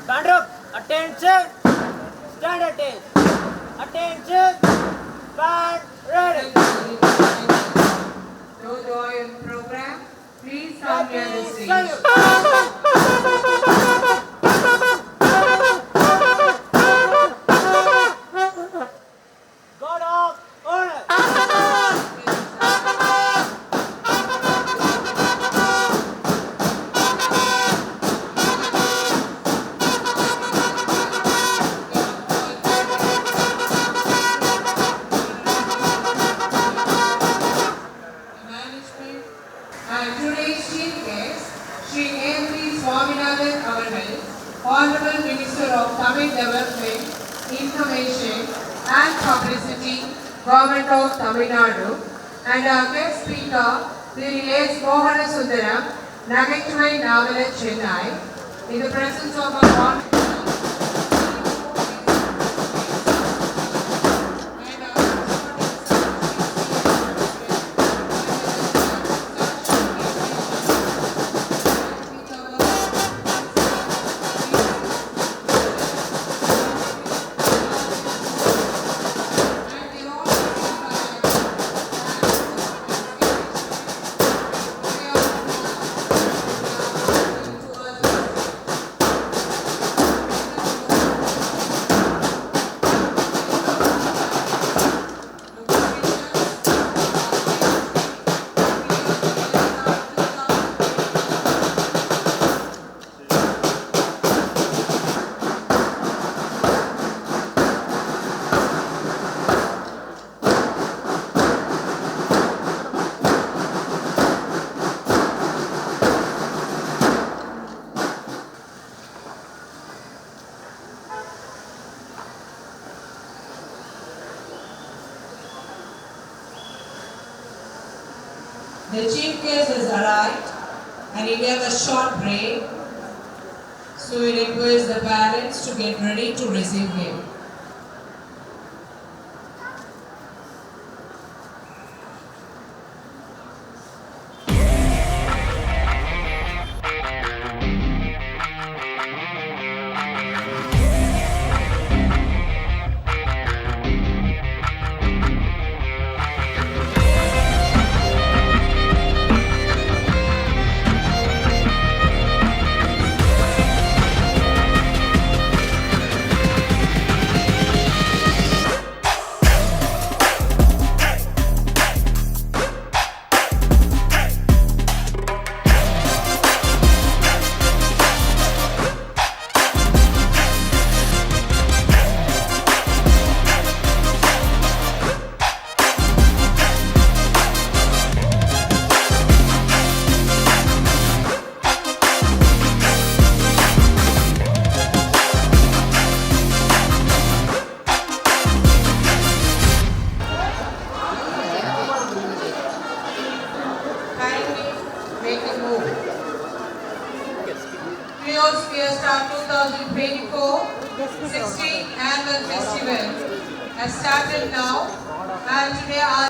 Stand up. Attention. Stand at it. Attention. Stand ready. To join program, please come near the stage. God of honor. Management and today's chief guest, Sri M.P. Swaminathan Avargal, Honorable Minister of Tamil Development, Information and Publicity, Government of Tamil Nadu, and our guest speaker, Sri S. Mohana Sundaram, Nagaitturai Navalar, Chennai, in the presence of our honorable The chief guest has arrived and he gave a short break, so we request the parents to get ready to receive him. Make a move. Creoles Fiesta 2024 16th Annual Festival has started now, and today our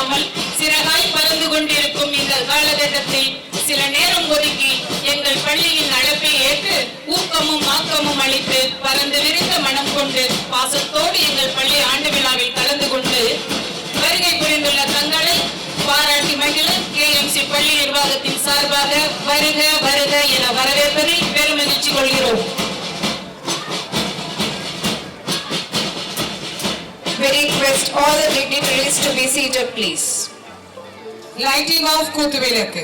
இல்லாமல் சிறகாய் பறந்து கொண்டிருக்கும் இந்த காலகட்டத்தில் சில நேரம் ஒதுக்கி எங்கள் பள்ளியின் அழைப்பை ஏற்று ஊக்கமும் ஆக்கமும் அளித்து பறந்து விரிந்த மனம் கொண்டு பாசத்தோடு எங்கள் பள்ளி ஆண்டு விழாவில் கலந்து கொண்டு வருகை புரிந்துள்ள தங்களை பாராட்டி மகிழ KMC பள்ளி நிர்வாகத்தின் சார்பாக வருக வருக என வரவேற்பதில் பெருமகிழ்ச்சி கொள்கிறோம். We request all the dignitaries to be seated, please. Lighting of Kuthuvilakku.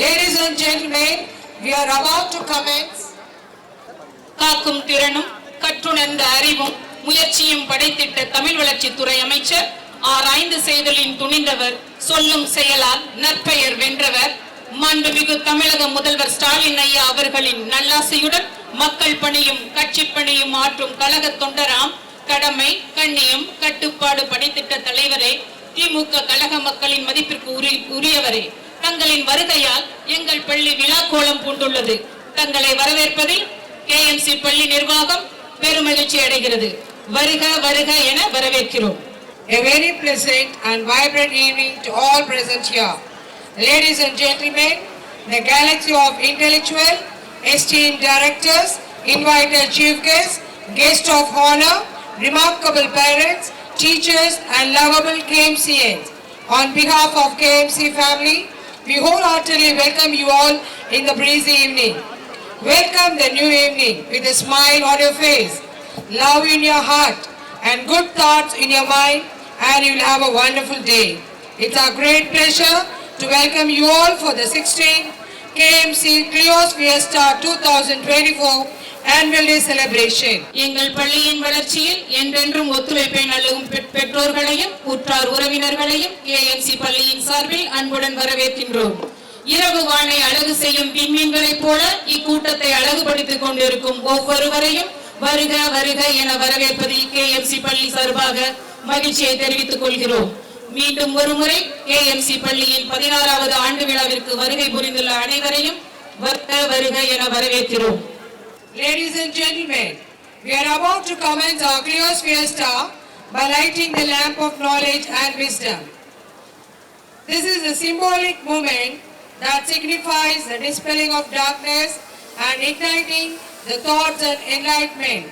Ladies and gentlemen, we are about to commence. காக்கும் திறனும் கற்றுணர்ந்த அறிவும் முயற்சியும் படைத்திட்ட தமிழ் வளர்ச்சித்துறை அமைச்சர் ஆராய்ந்து செய்தலின் துணிந்தவர் சொல்லும் செயலால் நற்பெயர் வென்றவர் மாண்புமிகு தமிழக முதல்வர் ஸ்டாலின் ஐயா அவர்களின் நல்லாசையுடன் மக்கள் பணியும் கட்சி பணியும் ஆற்றும் கழக தொண்டராம் கடமை கண்ணியம் கட்டுப்பாடு படைத்திட்ட தலைவரே திமுக கழக மக்களின் மதிப்பிற்கு உரியவரே தங்களின் வருகையால் எங்கள் பள்ளி விழா கோலம் பூண்டுள்ளது. தங்களை வரவேற்பதில் KMC பள்ளி நிர்வாகம் பெருமகிழ்ச்சி அடைகிறது. வருக வருக என வரவேற்கிறோம். A very pleasant and vibrant evening to all present here. Ladies and gentlemen, the galaxy of intellectual, esteemed directors, invited chief guests, guests of honor, remarkable parents, teachers and lovable KMCans. On behalf of KMC family, we wholeheartedly welcome you all in the breezy evening. Welcome the new evening with a smile on your face, love in your heart and good thoughts in your mind, and you will have a wonderful day. It's our great pleasure to welcome you all for the 16th KMC Clios Fiesta 2024 annual day celebration. எங்கள் பள்ளியின் வளர்ச்சியில் என்றென்றும் ஒத்துழைப்பை நல்கும் பெற்றோர்களையும் உற்றார் உறவினர்களையும் KMC பள்ளியின் சார்பில் அன்புடன் வரவேற்கின்றோம். இரவு வானை அழகு செய்யும் விண்மீன்களைப் போல இக்கூட்டத்தை அழகுபடுத்திக் கொண்டிருக்கும் ஒவ்வொருவரையும் வருக வருக என வரவேற்பதில் KMC பள்ளி சார்பாக மகிழ்ச்சியை தெரிவித்துக் கொள்கிறோம். மீண்டும் ஒருமுறை KMC பள்ளியின் 16வது ஆண்டு விழாவிற்கு வருகை புரிந்துள்ள அனைவரையும் வருக வருக என வரவேற்கிறோம். Ladies and gentlemen, we are about to commence our Clios Fiesta by lighting the lamp of knowledge and wisdom. This is a symbolic moment that signifies the dispelling of darkness and igniting the thoughts and enlightenment.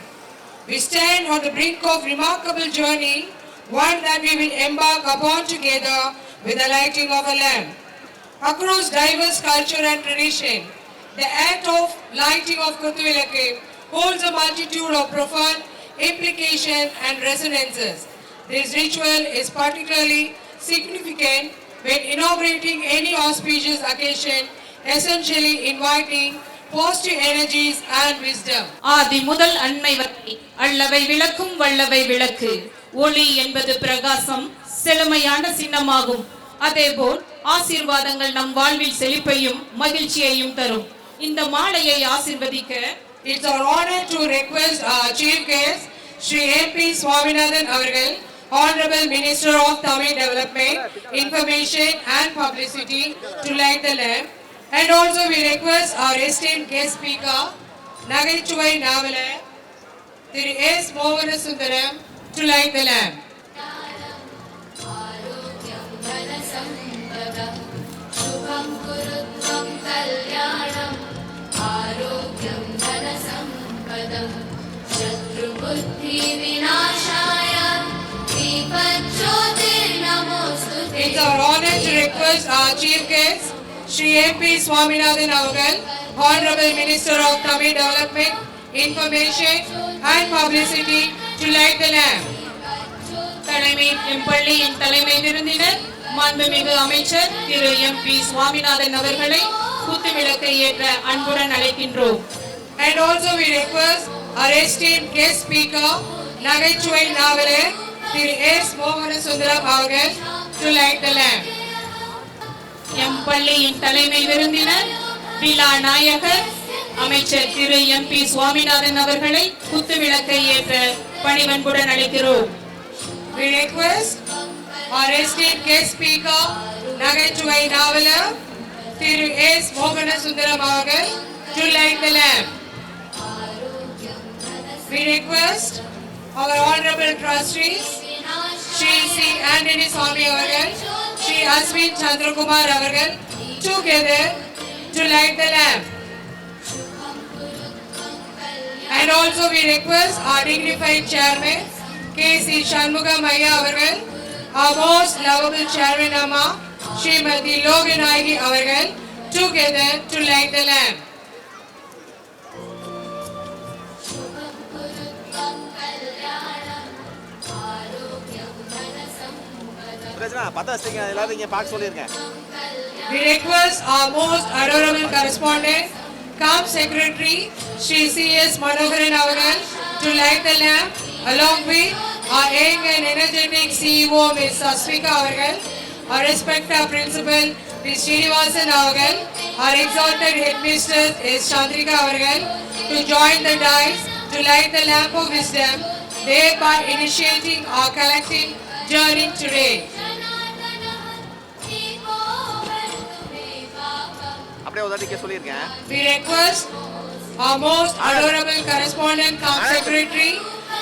We stand on the brink of remarkable journey, one that we will embark upon together with the lighting of a lamp. Across diverse culture and tradition, the act of lighting of Kuthuvilakku holds a multitude of profound implication and resonances. This ritual is particularly significant when inaugurating any auspicious occasion, essentially inviting positive energies and wisdom. ஆதி முதல் அண்மை வரை அல்லவை விளக்கும் வல்லவை விளக்கு. ஒளி என்பது பிரகாசம், செழுமையான சின்னமாகும். அதேபோல் ஆசீர்வாதங்கள் நம் வாழ்வில் செழிப்பையும் மகிழ்ச்சியையும் தரும். இந்த மாலையை ஆசீர்வதிக்க It's our honor to request our chief guest, Shri MP Swaminathan Avargal, Honorable Minister of Tamil Development, Information and Publicity, to light the lamp. And also we request our esteemed guest speaker, Nagaichuwai Navalar, Thiru S. Mohanasudaram, to light the lamp. शुभं कुरुत्वं कल्याणम् आरोग्यं धनसम्पदं शत्रुबुद्धिविनाशाय दीपज्योतिर्नमोऽस्तुते. It's our honor to request our chief guest, Shri MP Swaminathan Avargal, Honorable Minister of Tamil Development, Information and Publicity, to light the lamp. பள்ளியின் தலைமை விருந்தினர் மாண்புமிகு அமைச்சர் திரு MP Swaminathan அவர்களை குத்துவிளக்கை ஏற்ற அன்புடன் அழைக்கின்றோம். And also we request our esteemed guest speaker, Nagaichuwai Navalar, Thiru S. Mohanasudaram Avargal, to light the lamp. M பள்ளியின் தலைமை விருந்தினர் விழா நாயகர் அமைச்சர் திரு MP சுவாமிநாதன் அவர்களை குத்துவிளக்கை ஏற்ற பணிவன்புடன் அழைக்கிறோம். We request our esteemed guest speaker, Nagaichuwai Navalar, Thiru S. Mohanasudaram Avargal, to light the lamp. We request our honorable trustees, Shri C. Anthony Swami Avargal, Shri Aswin Chandrakumar அவர்கள் together to light the lamp. And also we request our dignified chairman K.C. Shanmugam Ayya அவர்கள், our most lovable chairman Amma Srimati Loganayagi அவர்கள் together to light the lamp. பிரச்சனை பத்த வச்சிங்க எல்லாரும் இங்க பார்க்க சொல்லிருக்கேன். We request our most adorable correspondent, Camp Secretary Shri C.S. Manoharan Avagal to light the lamp, along with our young and energetic CEO Ms. Sasvika Avagal, our respected principal Ms. Srinivasan Avagal, our exalted headmistress S. Chandrika Avagal to join the dais to light the lamp of wisdom, thereby initiating our collective journey today. அப்படியே ஒரு வாட்டி சொல்லிருக்கேன். We request our most adorable correspondent, Camp Secretary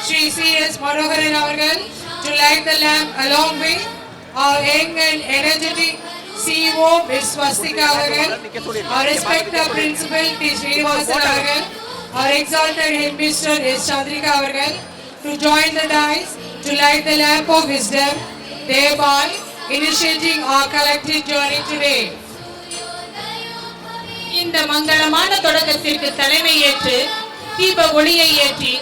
Shri C.S. Manoharan Avagal to light the lamp, along with our young and energetic CEO Ms. Swastika Avagal, our respected principal T. Srinivasan Avagal, our exalted headmistress S. Chandrika Avagal to join the dais to light the lamp of wisdom, thereby initiating our collective journey today. இந்த மங்களமான தொடக்கத்திற்கு தலைமை ஏற்று தீப ஒளியை ஏற்றி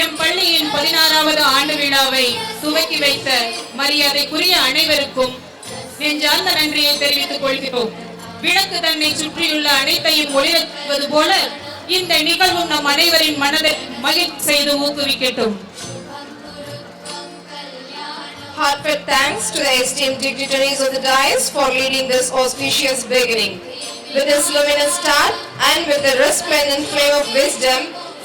M பள்ளியின் 16வது ஆண்டு விழாவை துவக்கி வைத்த மரியாதைக்குரிய அனைவருக்கும் நெஞ்சார்ந்த நன்றியை தெரிவித்துக் கொள்கிறோம். விளக்கு தன்னை சுற்றியுள்ள அனைத்தையும் ஒளிரவது போல இந்த நிகழ்வும் நம் அனைவரின் மனதை மகிழ்ச்சி செய்து ஊக்குவிக்கட்டும். Heartfelt thanks to the esteemed dignitaries of the dais for leading this auspicious beginning. With this luminous start and with the resplendent flame of wisdom,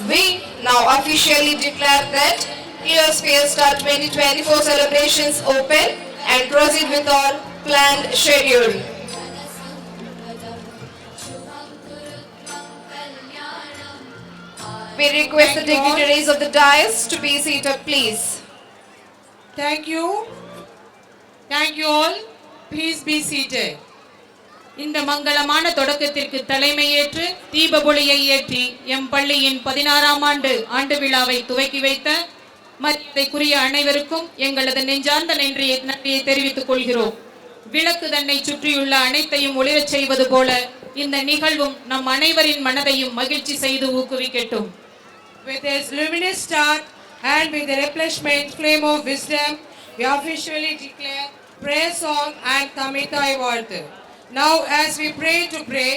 we now officially declare that Cleosphere Star 2024 celebrations open and proceed with our planned schedule. We request the dignitaries of the dais to be seated, please. Thank you. Thank you all. Please be seated. இந்த மங்களமான தொடக்கத்திற்கு தலைமையேற்று தீப ஒளியை ஏற்றி M பள்ளியின் 16ஆம் ஆண்டு விழாவை துவக்கி வைத்த மரியாதைக்குரிய அனைவருக்கும் எங்களது நெஞ்சார்ந்த நன்றியை தெரிவித்துக் கொள்கிறோம். விளக்கு தன்னை சுற்றியுள்ள அனைத்தையும் ஒளிரச் செய்வது போல இந்த நிகழ்வும் நம் அனைவரின் மனதையும் மகிழ்ச்சி செய்து ஊக்குவிக்கட்டும். With this luminous start and with the replenishment flame of wisdom, we officially declare prayer song and Tamithai Varthu. Now as we pray to pray,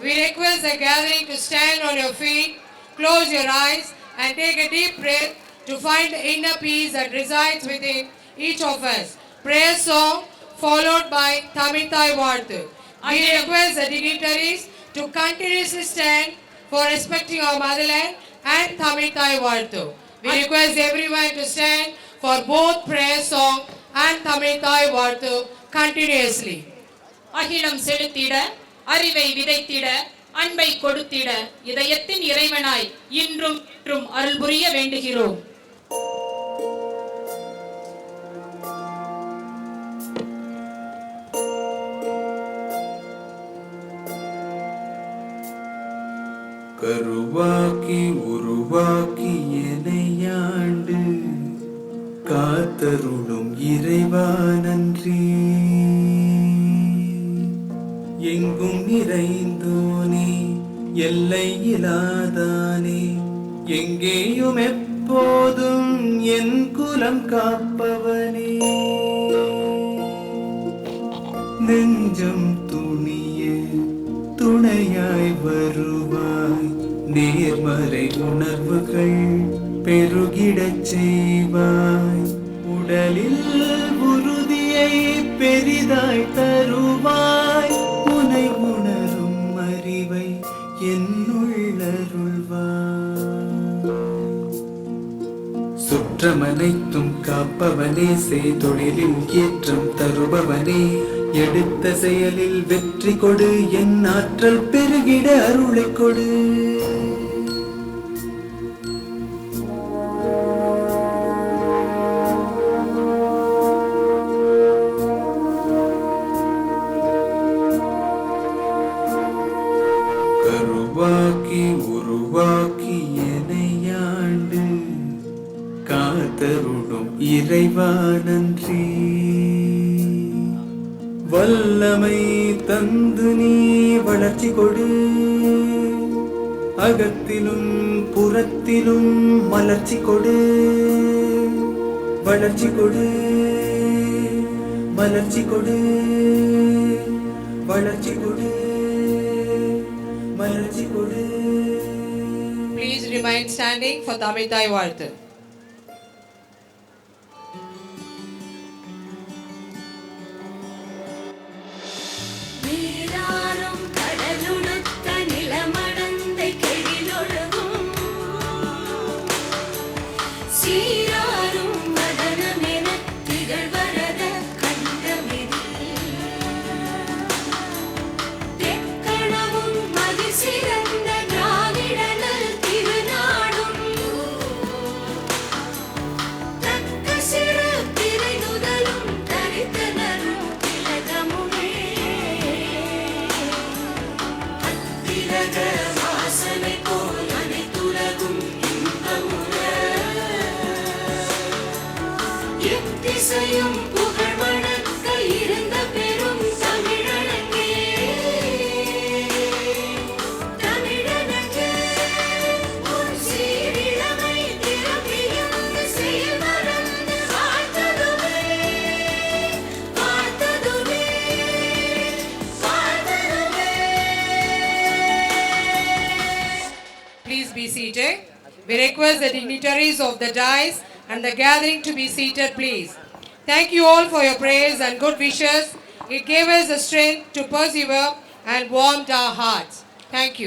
we request the gathering to stand on your feet, close your eyes and take a deep breath to find the inner peace that resides within each of us. Prayer song followed by Tamithai Varthu. We request the dignitaries to continuously stand for respecting our motherland and Tamithai Varthu. We request everyone to stand for both prayer song and Tamithai Varthu continuously. அகிலம் செலுத்திட, அறிவை விதைத்திட, அன்பை கொடுத்திட, இதயத்தின் இறைவனாய் இன்றும் இன்றும் அருள் புரிய வேண்டுகிறோம். கருவாக்கி உருவாக்கி எனையாண்டு காத்தருளும் இறைவா நன்றி. எங்கும் நிறைந்தோனே எல்லை இலாதானே, எங்கேயும் எப்போதும் என் குலம் காப்பவனே. நெஞ்சம் துணிய துணையாய் வருவாய், நேர்மறை உணர்வுகள் பெருகிடச் செய்வாய். உடலில் உறுதியை பெரிதாய் தருவாய், உனை உணரும் அறிவை என்னுள்ளருள்வாய். சுற்றமனைத்தும் காப்பவனே, செய்தொழிலில் ஏற்றம் தருபவனே, எடுத்த செயலில் வெற்றி கொடு, என் ஆற்றல் பெருகிட அருளை கொடு. காத்தருளும் இறைவா நன்றி. வல்லமை தந்து நீ வளர்ச்சி கொடு, அகத்திலும் புறத்திலும் மலர்ச்சி கொடு. வளர்ச்சி கொடு, மலர்ச்சி கொடு, வளர்ச்சி கொடு, மலர்ச்சி கொடு. Please remain standing for Tamil Thai Varthu. நீராறும் கடலுடுத்த நிலமடந்தை கெழிலொழுகும் சீராரும் வதனமென திகழ்வரத கண்டமிதில் தெக்கணமும் மதிசிறந்த திராவிடனல் திருநாடும் தக்க சிறு திரை நுதலும் தரித்தனரும் திலகமுமே அத்திலக வாசனை போல் அனைத்துலகும் இன்பமுற எத்திசையும் புகழ் வணக்க இருந்த பெரும் தமிழனங்கே தமிழனங்கே உன் சீரிழமை திறமையந்து செயல் மறந்து வாழ்த்ததுவே வாழ்த்ததுவே வாழ்த்ததுவே. Please be seated. We request the dignitaries of the dais and the gathering to be seated, please. Thank you all for your prayers and good wishes. It gave us the strength to persevere and warmed our hearts. Thank you.